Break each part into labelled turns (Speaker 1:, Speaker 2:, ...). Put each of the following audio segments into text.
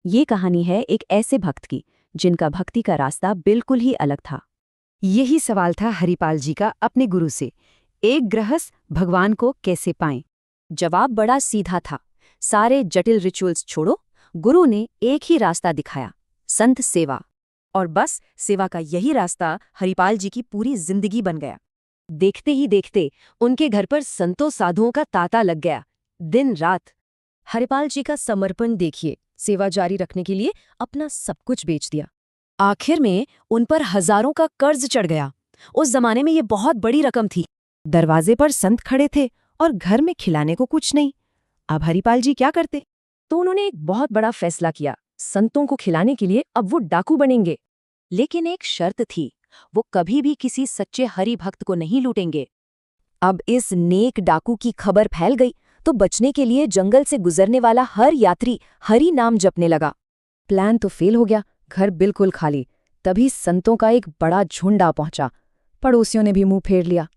Speaker 1: ये कहानी है एक ऐसे भक्त की जिनका भक्ति का रास्ता बिल्कुल ही अलग था।
Speaker 2: यही सवाल था हरिपाल जी का अपने गुरु से। एक गृहस्थ भगवान को कैसे पाएं?
Speaker 1: जवाब बड़ा सीधा था। सारे जटिल रिचुअल्स छोड़ो, गुरु ने एक ही रास्ता दिखाया, संत सेवा।
Speaker 3: और बस सेवा का यही रास्ता हरिपाल जी की पूरी जिंदगी बन गया।
Speaker 1: देखते ही देखते उनके घर पर संतों साधुओं का तांता लग गया, दिन रात।
Speaker 3: हरिपाल जी का समर्पण देखिए, सेवा जारी रखने के लिए अपना सब कुछ बेच दिया।
Speaker 1: आखिर में उन पर हजारों का कर्ज चढ़ गया। उस जमाने में ये बहुत बड़ी रकम थी।
Speaker 2: दरवाजे पर संत खड़े थे और घर में खिलाने को कुछ नहीं। अब हरिपाल जी क्या करते?
Speaker 3: तो उन्होंने एक बहुत बड़ा फैसला किया। संतों को खिलाने के लिए अब वो डाकू बनेंगे।
Speaker 1: लेकिन एक शर्त थी, वो कभी भी किसी सच्चे हरि भक्त को नहीं लूटेंगे। अब इस नेक डाकू की खबर फैल गई तो बचने के लिए जंगल से गुजरने वाला हर यात्री हरि नाम जपने लगा।
Speaker 2: प्लान तो फेल हो गया, घर बिल्कुल खाली। तभी संतों का एक बड़ा झुंड आ पहुंचा। पड़ोसियों ने भी मुंह फेर लिया।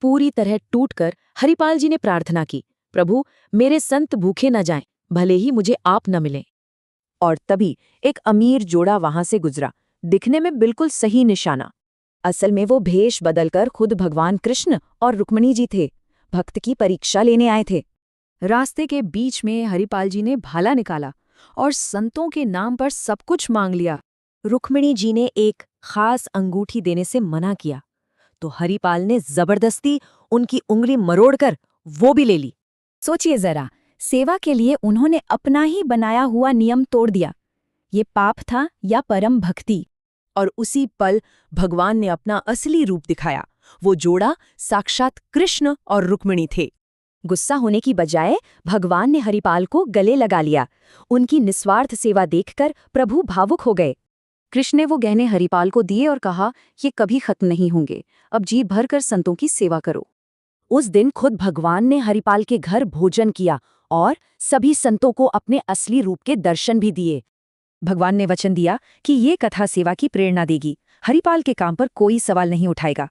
Speaker 3: पूरी तरह टूटकर हरिपाल जी ने प्रार्थना की, प्रभु मेरे संत भूखे न जाएं, भले ही मुझे आप न मिलें।
Speaker 1: और तभी एक अमीर जोड़ा वहां से गुजरा, दिखने में बिल्कुल सही निशाना। असल में वो भेष बदलकर खुद भगवान कृष्ण और रुक्मिणी जी थे। भक्त की परीक्षा लेने आए थे।
Speaker 2: रास्ते के बीच में हरिपाल जी ने भाला निकाला और संतों के नाम पर सब कुछ मांग लिया।
Speaker 3: रुक्मिणी जी ने एक खास अंगूठी देने से मना किया, तो हरिपाल ने जबरदस्ती उनकी उंगली मरोड़कर वो भी ले ली।
Speaker 2: सोचिए जरा, सेवा के लिए उन्होंने अपना ही बनाया हुआ नियम तोड़ दिया। ये पाप था या परम भक्ति?
Speaker 3: और उसी पल भगवान ने अपना असली रूप दिखाया। वो जोड़ा साक्षात कृष्ण और रुक्मिणी थे।
Speaker 1: गुस्सा होने की बजाय भगवान ने हरिपाल को गले लगा लिया। उनकी निस्वार्थ सेवा देखकर प्रभु भावुक हो गए। कृष्ण ने वो गहने हरिपाल को दिए और कहा, ये कभी खत्म नहीं होंगे, अब जी भर कर संतों की सेवा करो। उस दिन खुद भगवान ने हरिपाल के घर भोजन किया और सभी संतों को अपने असली रूप के दर्शन भी दिए।
Speaker 2: भगवान ने वचन दिया कि ये कथा सेवा की प्रेरणा देगी। हरिपाल के काम पर कोई सवाल नहीं उठाएगा।